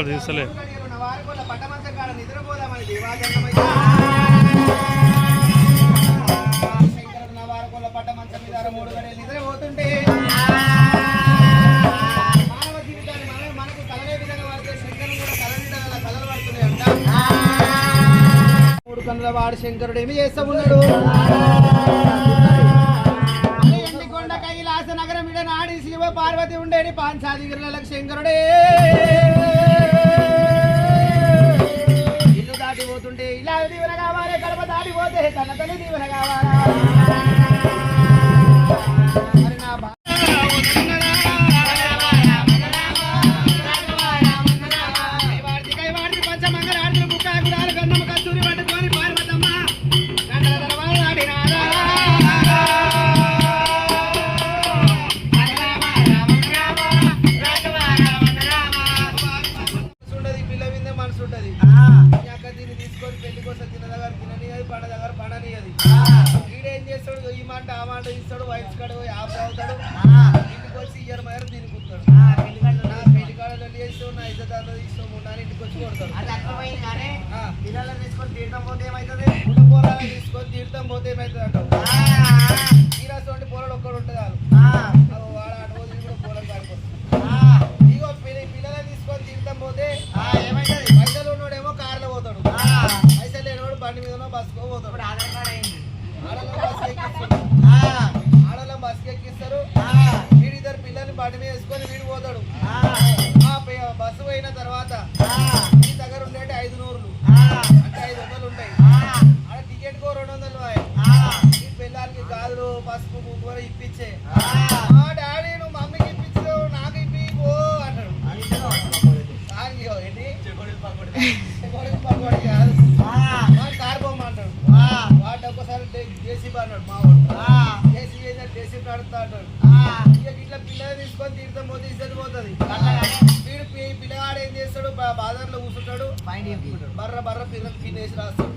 తీసులే మూడు కన్నుల వాడు శంకరుడు ఏమి చేస్తా ఉన్నాడు? ఎండికొండ కైలాస నగరం ఇడ నాడి శివ పార్వతి ఉండేది పాంచాదిగిరులకు శంకరుడే ఇల్లు దాటిపోతుంటే ఇలా దీవెన కావాలి, కడప దాటిపోతే తన తల్లి దీవెన కావాలా? మరి నా ఇస్తాడు వైఫ్ కాడు యాప్ అవుతాడు ఇంటికి వచ్చి ఇయర్ మయర్ దీనికి కూర్తాడు నా పెళ్లి కాడలు చేస్తావు నా ఇద్దరు దాంట్లో ఇష్టం ఉండాలని ఇంటికి వచ్చి కొడతాడు. పిల్లలను తీసుకొని తీర్థం పోతే ఏమవుతుంది? పోరాలు తీసుకొని తీర్థం పోతే ఏమవుతుంది అంటావు. తీరాసండి పోరాడు ఒక్కడు ఉంటుంది వాళ్ళు వాడు అటు రోజు కూడా పోరాలు కాడిపోతుంది. ఇగో పిల్లలను తీసుకొని తీర్థం పోతే ఏమవుతుంది? పైసలు ఉన్నోడేమో కార్లో పోతాడు, పైసలు లేనివాడు బండి మీదనో బస్సుకో పోతాడు. ఆధార్ కార్డు అయింది ఆడలం బస్కి ఎక్కిస్తారు. వీడిద్దరు పిల్లల్ని బండి మీద వేసుకొని వీడు పోతాడు. బస్సు పోయిన తర్వాత మీ దగ్గర ఉండేటి 500 అంటే 500 ఉంటాయి. ఆడ టికెట్ కో 200 ఈ పిల్లలకి గాజులు పసుపు కుంకుమ ఇప్పించే డాడీ నువ్వు మమ్మీకి ఇప్పించు నాకు ఇప్పి పో అంటాడు. ఏంటి పకోడి కాదు కారు బొమ్మంటాడు. వాడు ఒక్కసారి జేసీబీ అన్నాడు మా వాడు. జేసీబీ జేసీబీ నడుస్తా అంటాడు. ఇట్లా పిల్లలు తీసుకొని తీర్థం పోతే ఇద్దరు పోతుంది. వీడు పిల్లగాడు ఏం చేస్తాడు? బాజార్లో కూర్చుంటాడు, బర్ర బర్ర పిల్లలు తినేసి రాస్తాడు.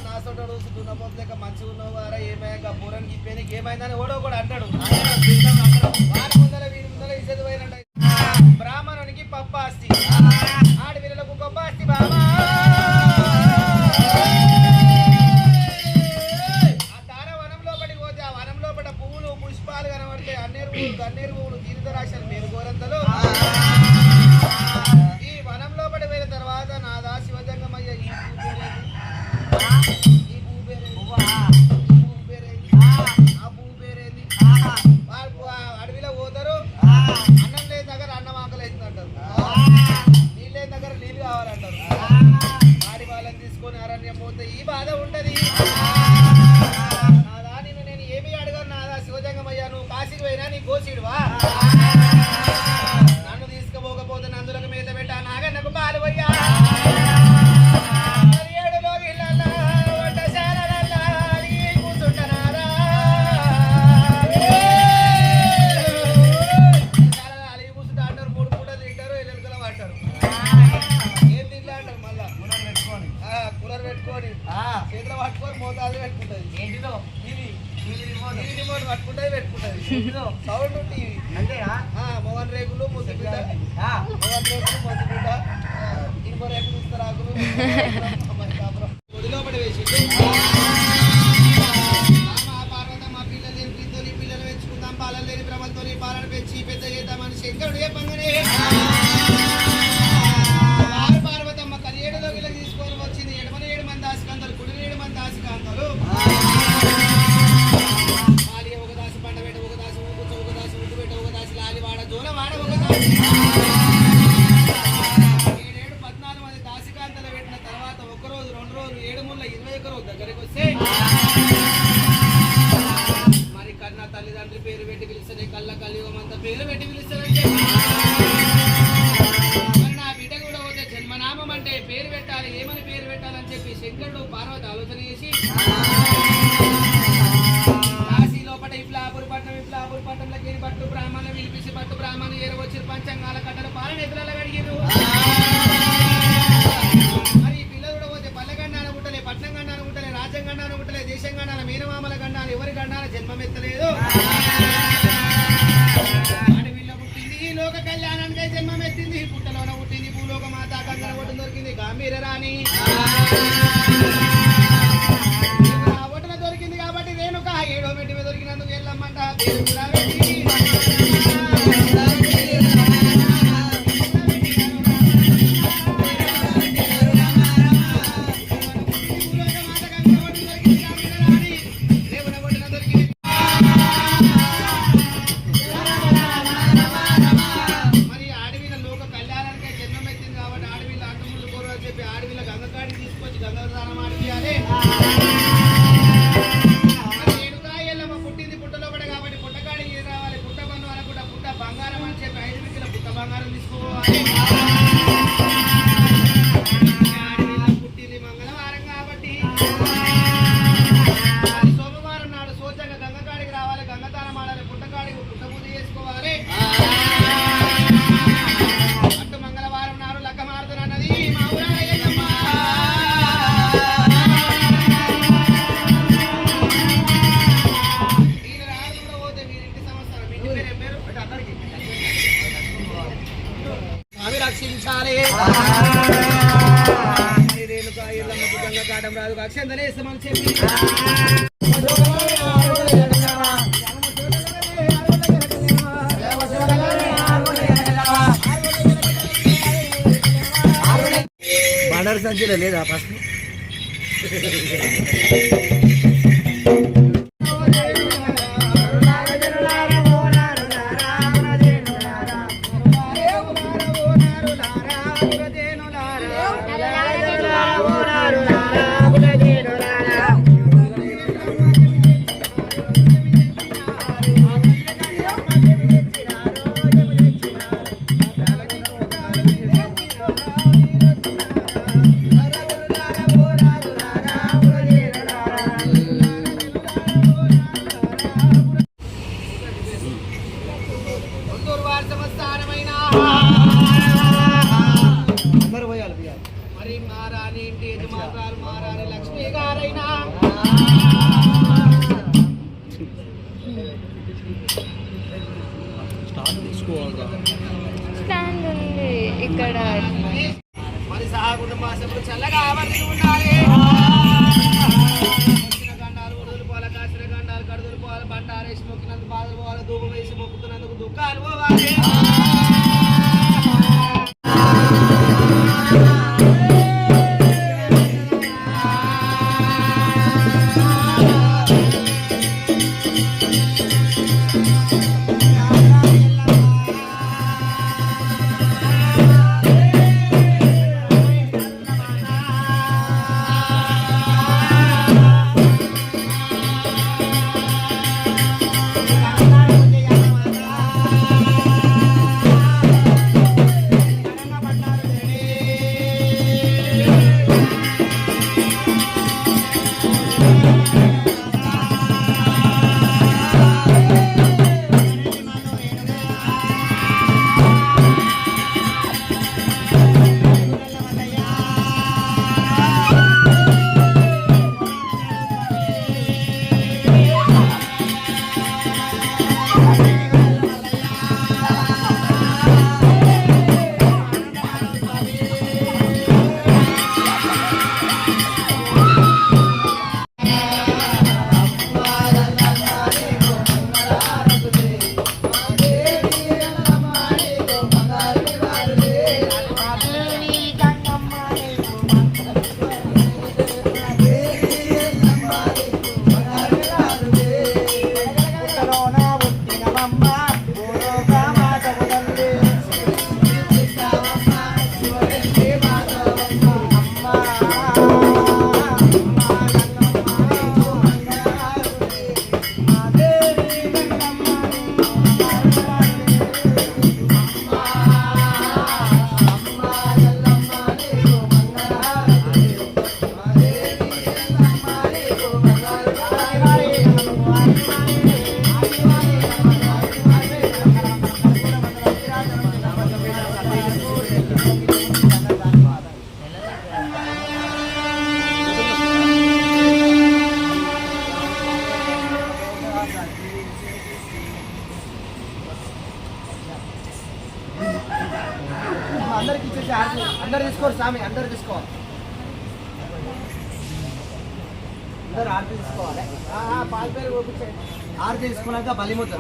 నా సొంటాడు దున్నపోతు లేక మంచిగా ఉన్నావు వారా ఏమైనా పూరానికి ఇప్పేనికి ఏమైందని ఓడో కూడా అంటాడు. వాడి ముందర వీడి ముందర ఇద్దరు పోయినట్టు. బ్రాహ్మణునికి పప్ప ఆస్తి, ఆడపిల్లలకు గొప్ప ఆస్తి బాబా. పుష్పాలు కనబడితే గన్నేరు పువ్వులు తీర్థరాశలు మీరు గోరంతలు. ఈ వనం లోపల వెళ్ళిన తర్వాత నాదా శివజంగమయ్య ఈ పువ్వు పేరేంది, ఆ పువ్వు పేరేంది, అడవిలో రిమోట్ పెట్టుకుంటది. ఏంటిదో టీవీ రిమోట్ పట్టుకుంటది పెట్టుకుంటది. సౌండ్ టీవీ అంతేనా? మోహన్ రేకులు ముద్దు బిడ్డ మోహన్ రేకులు ముద్దు బిడ్డ ఇంకో రేకులు ఇస్తారాకులు ఒడిలో పడి వేసి పార్వతమ్మ పిల్లలు లేని ప్రీతితోని పిల్లలు పెంచుకుందాం పాలన లేని భ్రమలతోని పాలన పెంచి పెద్ద చేద్దామని శంకరుడు చెప్పంగానే పార్వతమ్మ కలియేడులోకి ఇలా తీసుకొని వచ్చింది. ఎడమని 7 మంది దాసికాంతలు కుడిని 7 మంది దాసికాంతలు ఒక దాసి పండ పెట్ట ఒక దాసి ఊకుచ్చ ఒక దాసి ఉడ్డు పెట్ట ఒక దాసి లాలి వాడ జోల వాడ ఒక దాసి 14 మంది దాసికాంతలు పెట్టిన తర్వాత 1 రోజు 2 రోజులు 7 ముళ్ళ 21 రోజు దగ్గరికి వస్తే మరి కన్న తల్లిదండ్రి పేరు పెట్టి పిలుస్తానే కళ్ళ కలియుగమంతా పేరు పెట్టి పిలుస్తానంటే మరి నా బిడ్డ కూడా పోతే జన్మనామం అంటే పేరు పెట్టాలి ఏమని పేరు పెట్టాలని చెప్పి శంకరుడు పార్వతి ఆలోచన చేసి కాశీ లోపల ఇఫ్లాపూర్ పట్టణంలోకి పట్టు బ్రాహ్మణులు పిలిపించి పట్టు బ్రాహ్మణులు ఏరవచ్చి పంచంగాల కట్టలు పాలన ఎదురలా అడిగారు. మరి ఈ పిల్లలు కూడా పోతే పల్లె గండాన పుట్టలే పట్నం గండాన పుట్టలే రాజ్యం గండాన పుట్టలే దేశం గండాన మీనమామల గండాన ఎవరి గండాన జన్మమెత్తలేదు. అడవిలో పుట్టింది లోక కళ్యాణానికై జన్మమెత్తింది. పుట్టలోన పుట్టింది భూలోక మాత గంగన ఒడ్డు దొరికింది గంభీర రాణి ఒడ్డున దొరికింది కాబట్టి రేణుక 7వ మెట్టి మీద దొరికినందుకు వెళ్ళమ్మంట సోమవారం నాడు సోచంగా గంగకాడికి రావాలి గంగతానం ఆడాలి పుట్టకాడికి పుట్టబూజ చేసుకోవాలి. అటు మంగళవారం నాడు లక్క మారుతున్నది మా ఊరయ్యమ్మ. వీళ్ళు రాకుండా పోతే వీరింటి సంవత్సరం ఇంటి పేరు ఏం పేరు అక్కడికి అవి రక్షించాలి. కాటం రాదు అక్షంతలే ఇస్తామని చెప్పి బండారు సంచిలో లేదా ఫస్ట్ మరి మారాని ఇంటి యజమానురాలు మారాని లక్ష్మి గారైనా స్టాండ్ ఉంది ఇక్కడ. మరి సాగుండు మాసప్పుడు చల్లగా ఆవర్తి ఉండాలి. గండాలు ఉడుదలు పోవాలి కాసిన గండాలు కడుదలు పోవాలి బండారేసి మొక్కినందుకు బాధలు పోవాలి ధూపం వేసి మొక్కుతున్నందుకు దుఃఖాలు పోవాలి. అందరు తీసుకోరు స్వామి, అందరు తీసుకోవాలి, అందరు ఆరతి తీసుకోవాలి. పాల పేరు పంపించండి. ఆరతి తీసుకున్నాక బలిముద్ర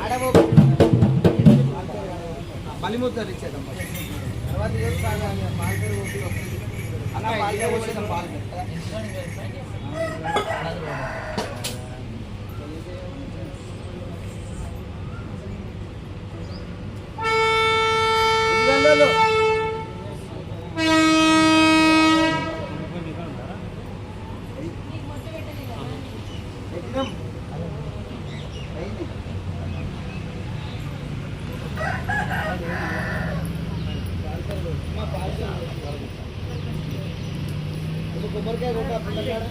బలిముద్రలు ఇచ్చేద్దాం. తర్వాత పాల పేరు అన్న పాల పేరు వచ్చేద్దాం. పాల పేరు కొబ్బరికాయ కొట్ట పిల్లకాడ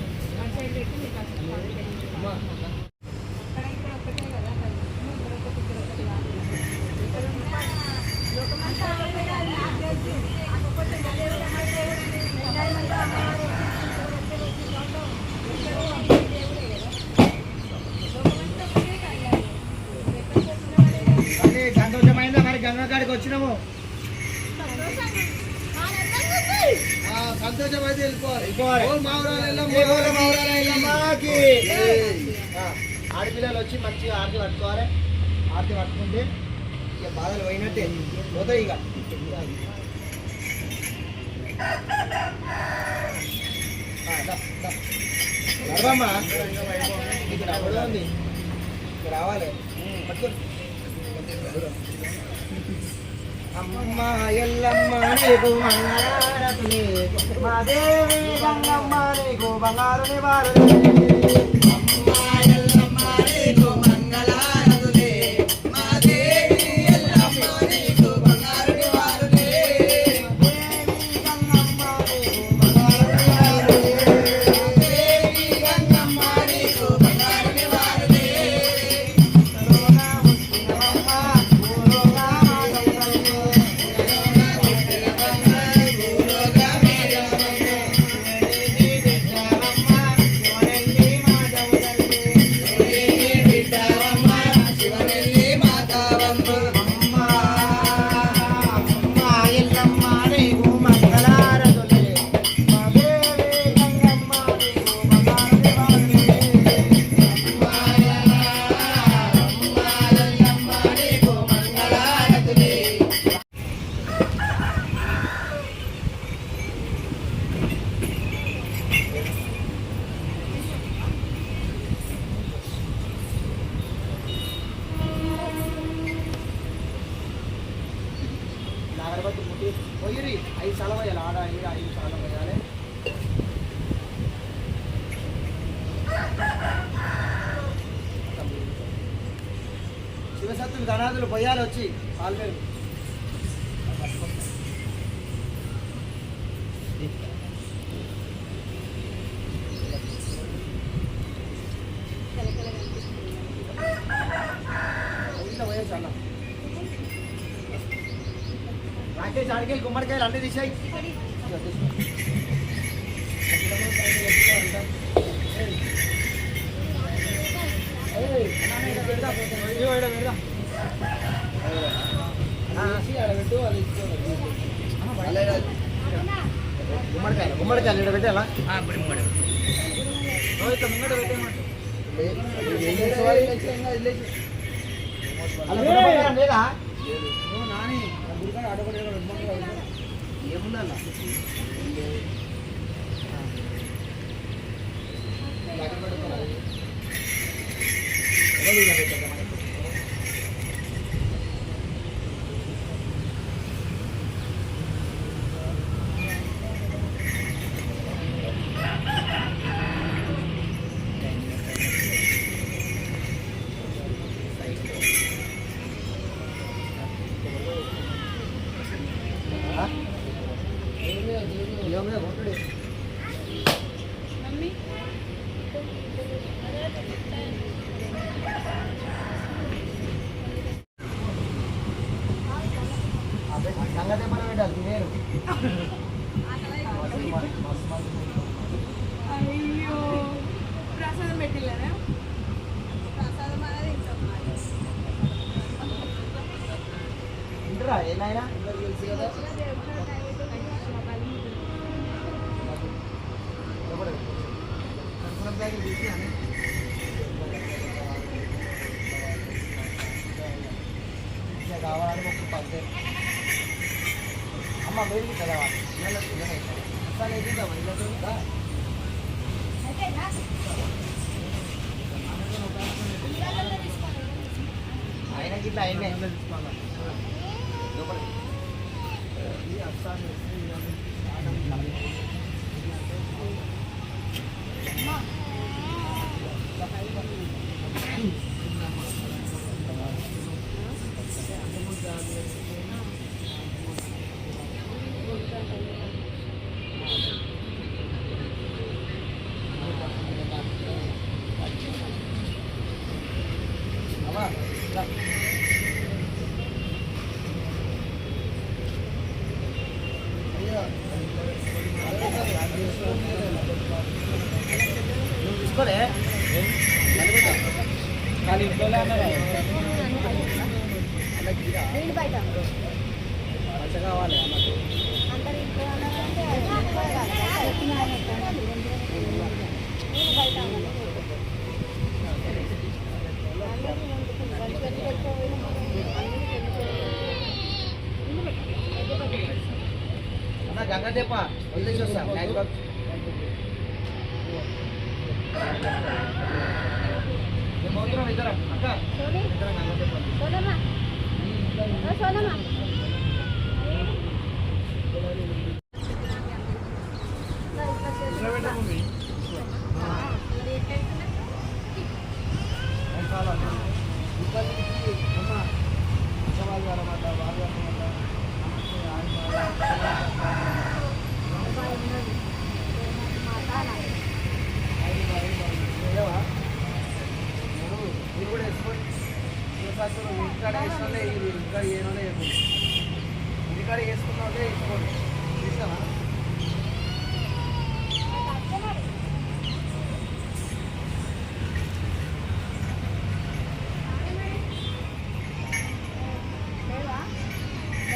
సంతోషమైందా మరి గంగా కాడికి వచ్చినాము. సంతోషం అయితే వెళ్ళిపోవాలి. ఆడపిల్లలు వచ్చి మంచిగా ఆరతి పట్టుకోవాలి. ఆరతి పట్టుకుంటే ఇక బాధలు పోయినట్టే పోతాయి. ఇక నడవమ్మా, ఇక్కడ ఉంది, రావాలి. పట్టుకోండి. అమ్మ ఎల్లమ్మ నీకు మంగళారతులే, మా దేవి గంగమ్మ నీకు బంగారు నివారులే. అమ్మ ఎల్లమ్మ నీకు మంగళారతులే, మా దేవి ఎల్లమ్మ నీకు బంగారు నివారులే. దేవి గంగమ్మ నీకు బంగారు నివారులే, దేవి గంగమ్మ నీకు బంగారు నివారులే. కరోనా ముస్లిమమ్మ పూర్వగా పోయి 5 సార్లు పోయాలి. ఆడ 5 సార్లు పోయాలి. శివసత్తులు గణాదులు పోయాలి వచ్చి పాల పేరు. పోయేసి రాకేష్ ఆడికెళ్ళి గుమ్మడికాయలు అన్నీ తీసాయి. గుమ్మడికాయలు ఇక్కడ పెట్టాలా? లేదా నాని గుడికాడ అడగ ఏముందా సంగతి మనం పెట్టాలి వేరు. అయ్యో ప్రసాదం పెట్టిలేదా? ఇంటరా ఏనాయనా తెలుసు కదా. కాదు మొక్కు పంతే అమ్మ వేడికి కదా అసలు ఎదుగుతామా ఇలా ఆయన గిట్ల ఆయన ఇంట్లో తీసుకోవాలి తీసుకోలే కానీ ఇంట్లో మంచిగా కావాలి అన్న గంగ తెప్ప వదిలేసి వస్తా మ్యాచ్ బాక్స్ ఇద్దరం అక్క ఇద్దరం గంగ తెప్ప మీరు కూడా వేసుకోండి ఇంటికాడ వేసుకోలే ఇంటికాడ ఏమోలే ఇంటికాడ వేసుకున్న వాళ్ళే వేసుకోండి తీసావా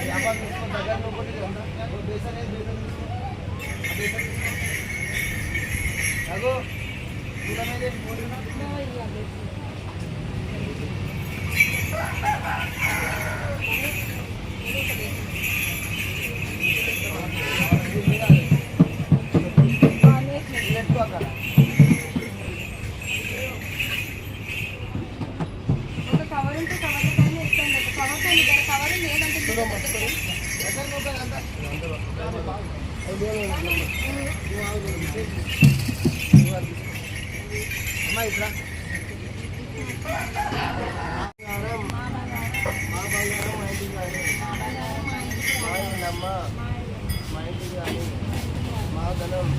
వ్యాపారం తీసుకొని దగ్గర ఒకటి బేసన్ బేసన్ తీసుకో అగో చూడమేదే అమ్మా ఇట్లా మా బంగారం మా ఇంటికి కానీ మా ఇంటమ్మ మా ఇంటికి కానీ మా ధనం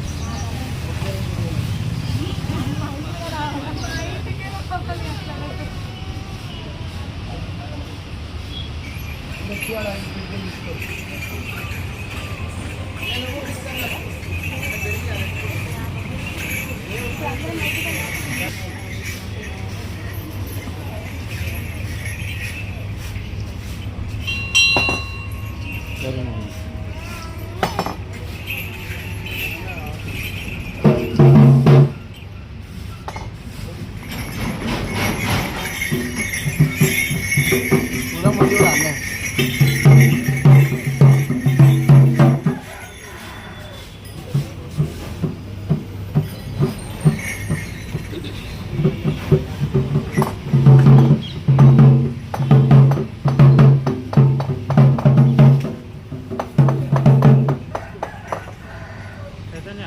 చైతన్య